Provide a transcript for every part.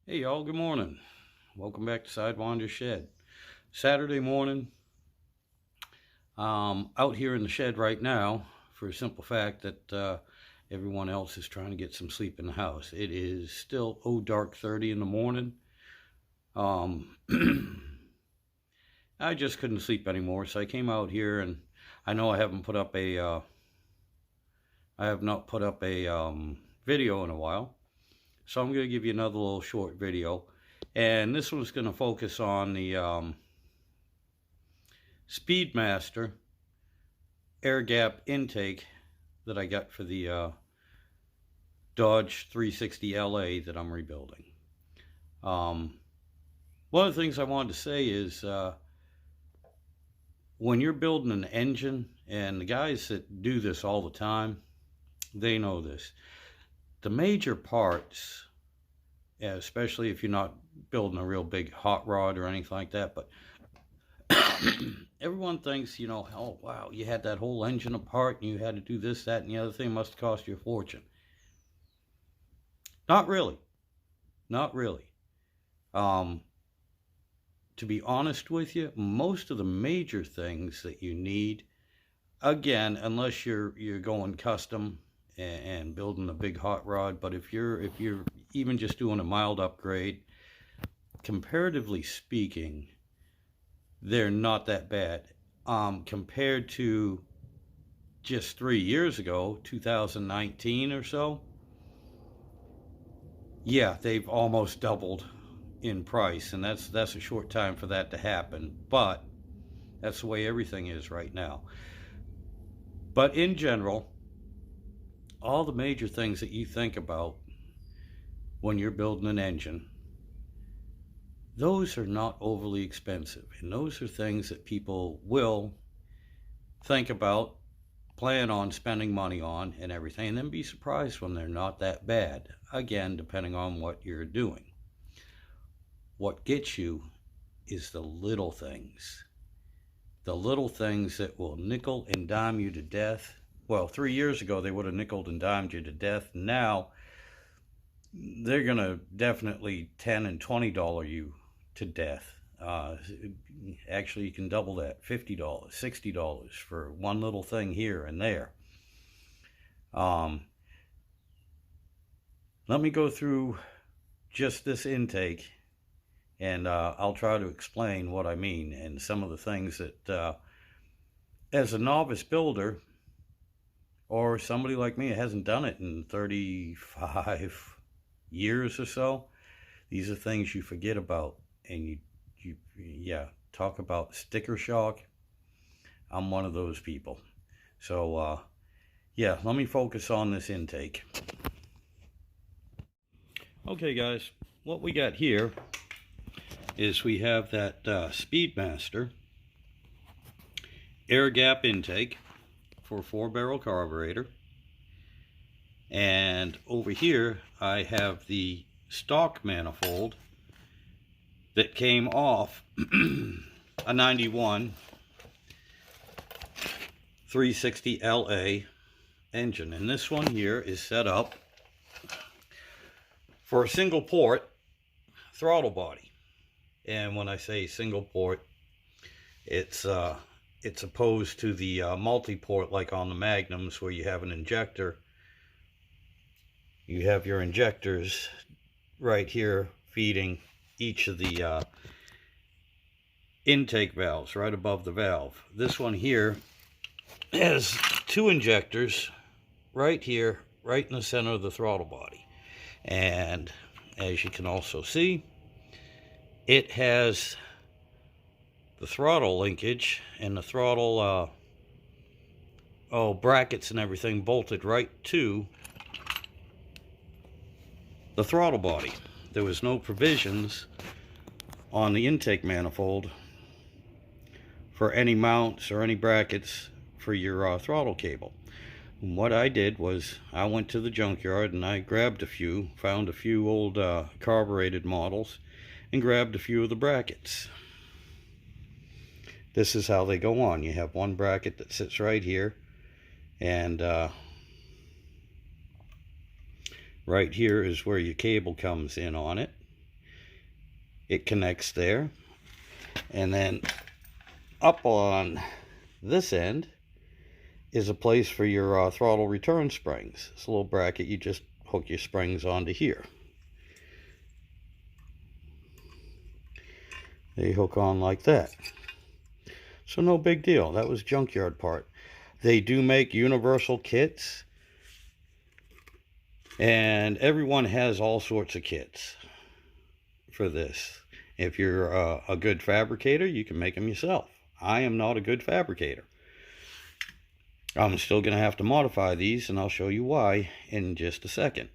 Hey y'all, good morning. Welcome back to Sidewinders Shed. Saturday morning, out here in the shed right now for a simple fact that everyone else is trying to get some sleep in the house. It is still dark 30 in the morning. I just couldn't sleep anymore, so I came out here, and I know I haven't put up a I have not put up a video in a while. So I'm going to give you another little short video, and this one's going to focus on the Speedmaster air gap intake that I got for the Dodge 350 LA that I'm rebuilding. One of the things I wanted to say is when you're building an engine, and the guys that do this all the time, they know this. The major parts, especially if you're not building a real big hot rod or anything like that, but everyone thinks, oh wow, you had that whole engine apart and you had to do this, that, and the other thing. Must have cost you a fortune. Not really. Not really. To be honest with you, most of the major things that you need, again, unless you're going custom and building a big hot rod, but if you're even just doing a mild upgrade, comparatively speaking, they're not that bad. Compared to just 3 years ago, 2019 or so, yeah, they've almost doubled in price, and that's a short time for that to happen, but that's the way everything is right now. But in general, all the major things that you think about when you're building an engine, those are not overly expensive, and those are things that people will think about, plan on spending money on and everything, and then be surprised when they're not that bad, again, depending on what you're doing. What gets you is the little things that will nickel and dime you to death. Well, 3 years ago they would have nickeled and dimed you to death. Now they're gonna definitely $10 and $20 you to death. Actually, you can double that, $50, $60 for one little thing here and there. Let me go through just this intake, and I'll try to explain what I mean and some of the things that, as a novice builder, or somebody like me that hasn't done it in 35 years or so, these are things you forget about. And yeah, talk about sticker shock. I'm one of those people. So yeah, let me focus on this intake. Okay guys, what we got here is we have that Speedmaster air gap intake for 4-barrel carburetor, and over here I have the stock manifold that came off a 91 360 LA engine, and this one here is set up for a single port throttle body. And when I say single port, it's opposed to the multi-port like on the Magnums, where you have an injector. You have your injectors right here feeding each of the intake valves right above the valve. This one here has 2 injectors right here, right in the center of the throttle body. And as you can also see, it has the throttle linkage and the throttle brackets and everything bolted right to the throttle body. There was no provisions on the intake manifold for any mounts or any brackets for your throttle cable. And what I did was I went to the junkyard and I grabbed a few, found a few old carbureted models, and grabbed a few of the brackets. This is how they go on. You have one bracket that sits right here, and right here is where your cable comes in on it. it connects there. And then up on this end is a place for your throttle return springs. It's a little bracket. You just hook your springs onto here. They hook on like that. So no big deal. That was junkyard part. They do make universal kits, and everyone has all sorts of kits for this. If you're a good fabricator, you can make them yourself. I am not a good fabricator. I'm still going to have to modify these, and I'll show you why in just a second.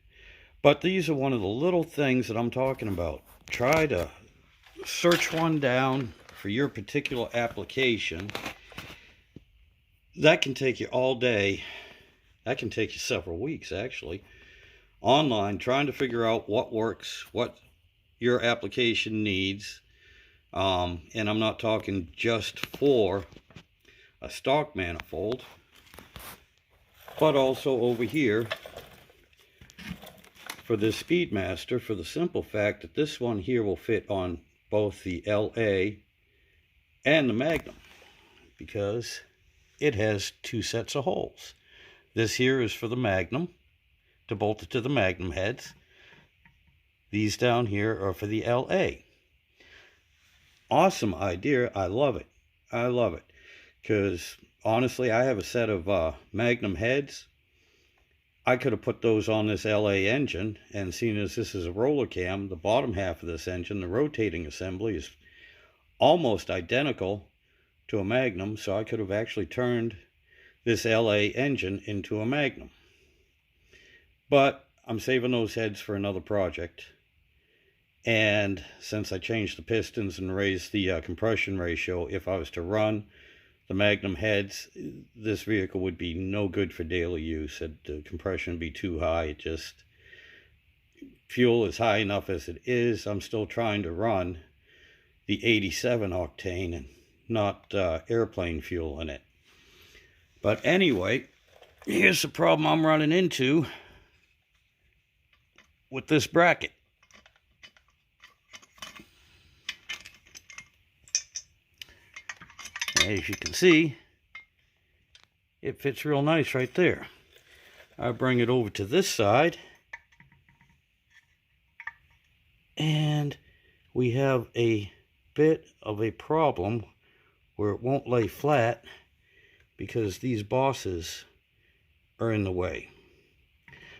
But these are one of the little things that I'm talking about. Try to search one down for your particular application. That can take you all day. That can take you several weeks, actually. Online, trying to figure out what works, what your application needs. And I'm not talking just for a stock manifold, but also over here for this Speedmaster, for the simple fact that this one here will fit on both the LA and the Magnum, because it has two sets of holes. This here is for the Magnum, to bolt it to the Magnum heads. These down here are for the LA. Awesome idea. I love it. I love it. Because honestly, I have a set of Magnum heads. I could have put those on this LA engine, and seeing as this is a roller cam, the bottom half of this engine, the rotating assembly, is almost identical to a Magnum, so I could have actually turned this LA engine into a Magnum. But I'm saving those heads for another project. And since I changed the pistons and raised the compression ratio, if I was to run the Magnum heads, this vehicle would be no good for daily use. The compression would be too high. It just, fuel is high enough as it is. I'm still trying to run the 87 octane and not airplane fuel in it. But anyway, here's the problem I'm running into with this bracket. As you can see, it fits real nice right there. I bring it over to this side, and we have a bit of a problem where it won't lay flat because these bosses are in the way.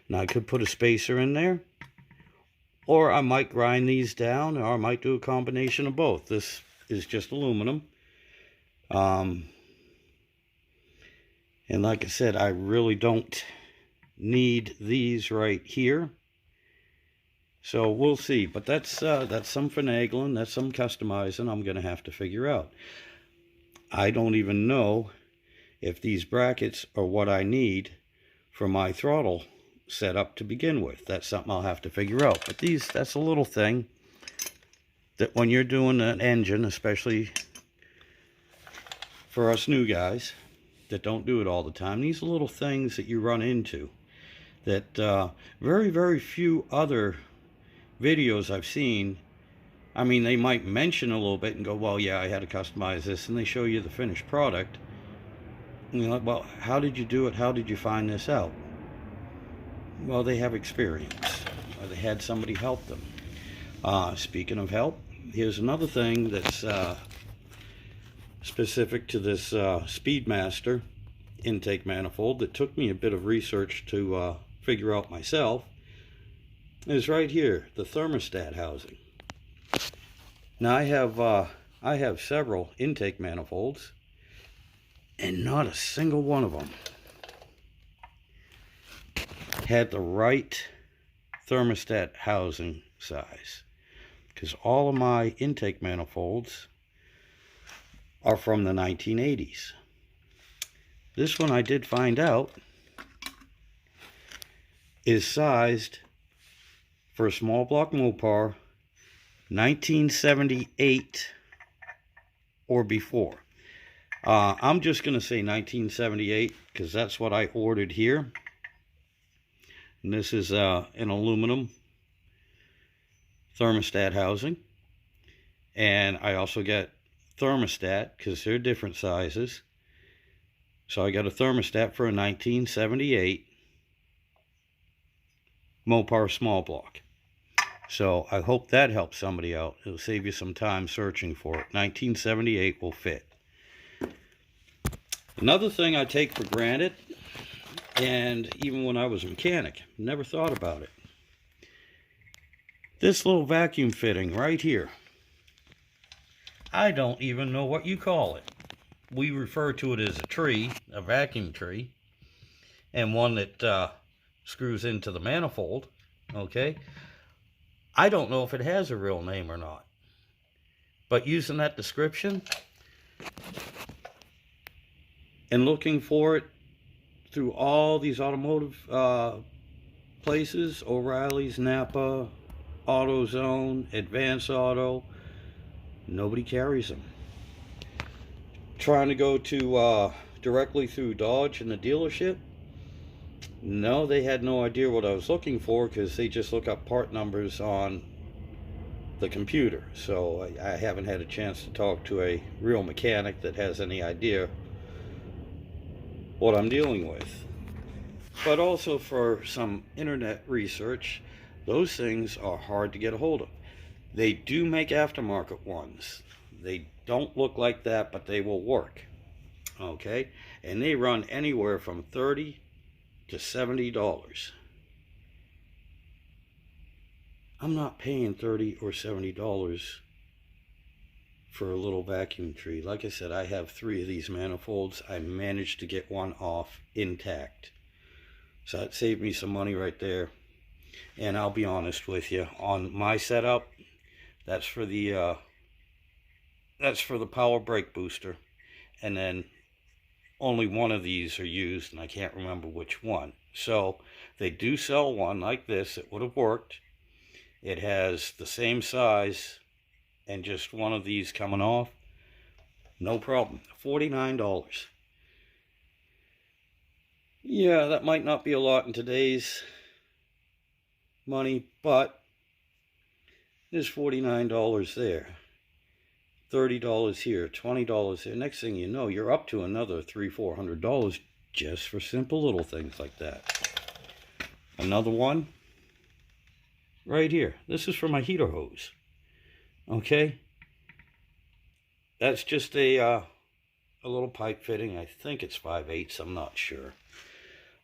Now I could put a spacer in there, or I might grind these down, or I might do a combination of both. This is just aluminum. And like I said, I really don't need these right here. So we'll see. But that's some finagling, that's some customizing I'm going to have to figure out. I don't even know if these brackets are what I need for my throttle setup to begin with. That's something I'll have to figure out. But that's a little thing that when you're doing an engine, especially for us new guys that don't do it all the time, these are little things that you run into that very, very few other videos I've seen. I mean, they might mention a little bit and go, well, yeah, I had to customize this, and they show you the finished product. And you're like, well, how did you do it? How did you find this out? Well, they have experience, or they had somebody help them. Speaking of help, here's another thing that's specific to this Speedmaster intake manifold that took me a bit of research to figure out myself, is right here, the thermostat housing. Now I have several intake manifolds, and not a single one of them had the right thermostat housing size, because all of my intake manifolds are from the 1980s. This one I did find out is sized for a small block Mopar 1978 or before. I'm just going to say 1978 because that's what I ordered here. And this is an aluminum thermostat housing. And I also get Thermostat, because they're different sizes. So I got a Thermostat for a 1978 Mopar small block. So I hope that helps somebody out. It'll save you some time searching for it. 1978 will fit. Another thing I take for granted, and even when I was a mechanic, never thought about it. This little vacuum fitting right here. I don't even know what you call it. We refer to it as a tree, a vacuum tree, and one that screws into the manifold, okay? I don't know if it has a real name or not. But using that description and looking for it through all these automotive places, O'Reilly's, Napa, AutoZone, Advance Auto, nobody carries them. Trying to go to directly through Dodge in the dealership, no, they had no idea what I was looking for, because they just look up part numbers on the computer. So I haven't had a chance to talk to a real mechanic that has any idea what I'm dealing with. But also for some internet research, those things are hard to get a hold of. They do make aftermarket ones. They don't look like that, but they will work. Okay? And they run anywhere from $30 to $70. I'm not paying $30 or $70 for a little vacuum tree. Like I said, I have 3 of these manifolds. I managed to get one off intact. So that saved me some money right there. And I'll be honest with you, on my setup, that's for the power brake booster. And then only one of these are used, and I can't remember which one. So they do sell one like this. It would have worked. It has the same size and just one of these coming off. No problem. $49. Yeah, that might not be a lot in today's money, but there's $49 there. $30 here, $20 there. Next thing you know, you're up to another $300-400 just for simple little things like that. Another one right here. This is for my heater hose. Okay, that's just a little pipe fitting. I think it's 5/8. I'm not sure.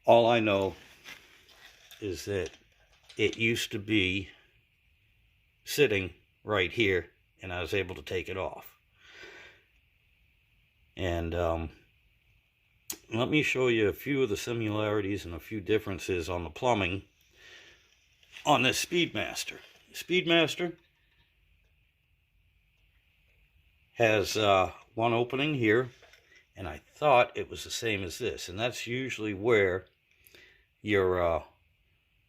All I know is that it used to be sitting right here, and I was able to take it off. And let me show you a few of the similarities and a few differences on the plumbing on this Speedmaster. Speedmaster has one opening here, and I thought it was the same as this, and that's usually where your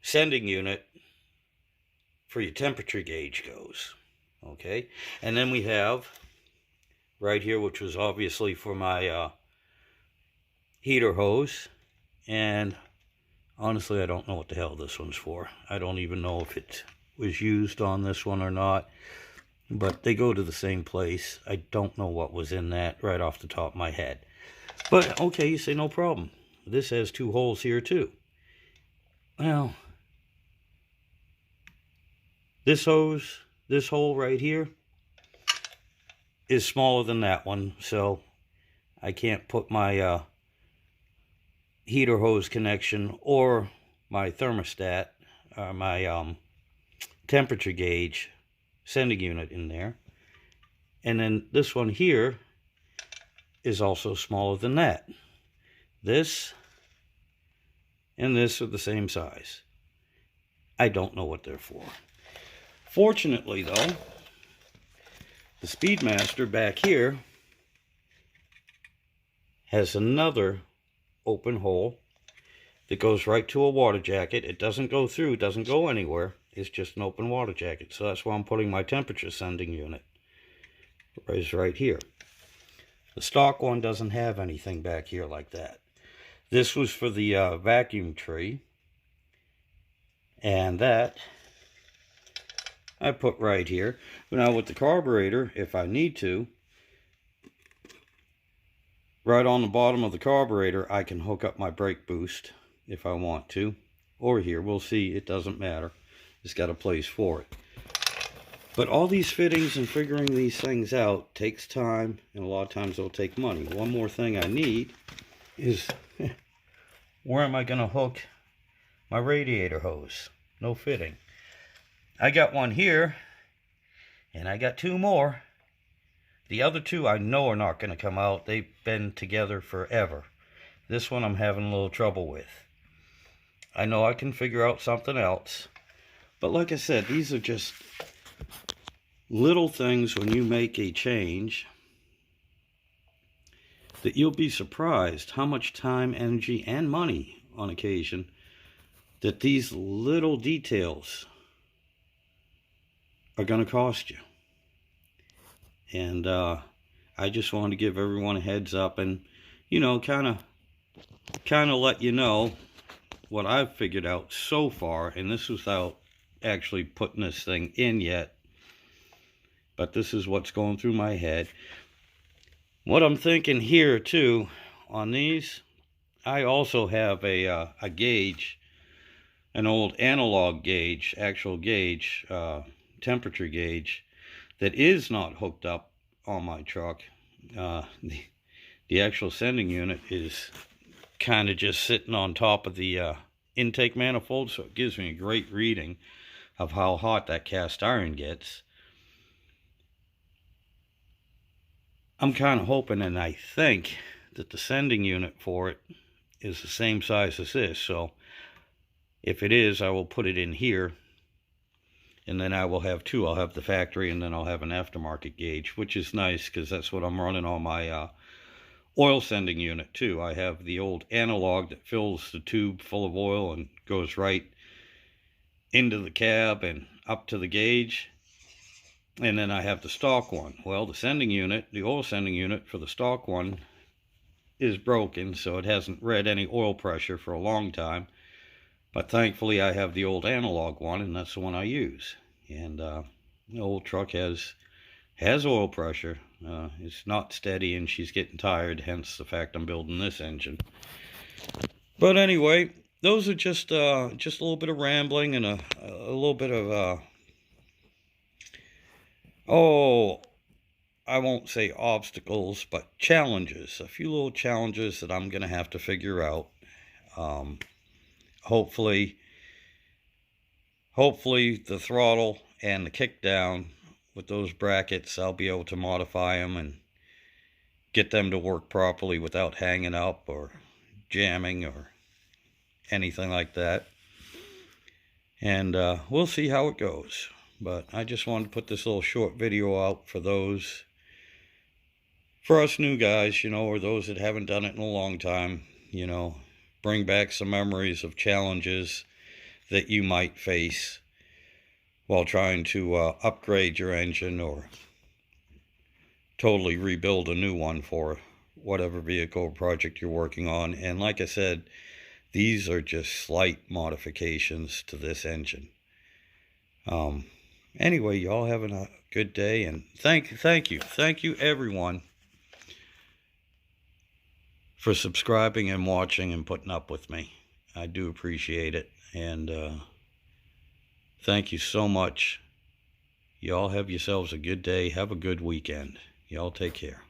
sending unit for your temperature gauge goes. Okay, and then we have right here, which was obviously for my heater hose, and honestly I don't know what the hell this one's for. I don't even know if it was used on this one or not, but they go to the same place. I don't know what was in that right off the top of my head, but okay, you say no problem. This has 2 holes here too. Well, this hose, this hole right here is smaller than that one, so I can't put my heater hose connection or my thermostat, my temperature gauge sending unit in there. And then this one here is also smaller than that. This and this are the same size. I don't know what they're for. Fortunately though, the Speedmaster back here has another open hole that goes right to a water jacket. It doesn't go through, doesn't go anywhere. It's just an open water jacket. So that's why I'm putting my temperature sending unit. Is right here. The stock one doesn't have anything back here like that. This was for the vacuum tree. And that I put right here. Now with the carburetor, if I need to, right on the bottom of the carburetor, I can hook up my brake boost if I want to. Or here, we'll see, it doesn't matter. It's got a place for it. But all these fittings and figuring these things out takes time, and a lot of times it'll take money. One more thing I need is, where am I going to hook my radiator hose? No fitting. I got one here, and I got two more. The other two I know are not going to come out. They've been together forever. This one I'm having a little trouble with. I know I can figure out something else. But like I said, these are just little things when you make a change that you'll be surprised how much time, energy, and money on occasion that these little details are going to cost you. And I just wanted to give everyone a heads up and, you know, kind of let you know what I've figured out so far. And this is without actually putting this thing in yet. But this is what's going through my head. What I'm thinking here too on these, I also have a gauge, an old analog gauge, actual gauge, temperature gauge, that is not hooked up on my truck. The actual sending unit is kind of just sitting on top of the intake manifold, so it gives me a great reading of how hot that cast iron gets. I'm kind of hoping, and I think, that the sending unit for it is the same size as this. So if it is, I will put it in here. And then I will have two. I'll have the factory, and then I'll have an aftermarket gauge, which is nice because that's what I'm running on my oil sending unit too. I have the old analog that fills the tube full of oil and goes right into the cab and up to the gauge. And then I have the stock one. Well, the sending unit, the oil sending unit for the stock one is broken, so it hasn't read any oil pressure for a long time. But thankfully I have the old analog one, and that's the one I use. And the old truck has oil pressure. It's not steady, and she's getting tired, hence the fact I'm building this engine. But anyway, those are just a little bit of rambling and a little bit of I won't say obstacles, but challenges. A few little challenges that I'm going to have to figure out. Hopefully the throttle and the kick down with those brackets, I'll be able to modify them and get them to work properly without hanging up or jamming or anything like that. And we'll see how it goes. But I just wanted to put this little short video out for those, for us new guys, you know, or those that haven't done it in a long time, you know, bring back some memories of challenges that you might face while trying to upgrade your engine or totally rebuild a new one for whatever vehicle or project you're working on. And like I said, these are just slight modifications to this engine. Anyway, y'all having a good day, and thank you everyone for subscribing and watching and putting up with me. I do appreciate it, and thank you so much. Y'all have yourselves a good day. Have a good weekend. Y'all take care.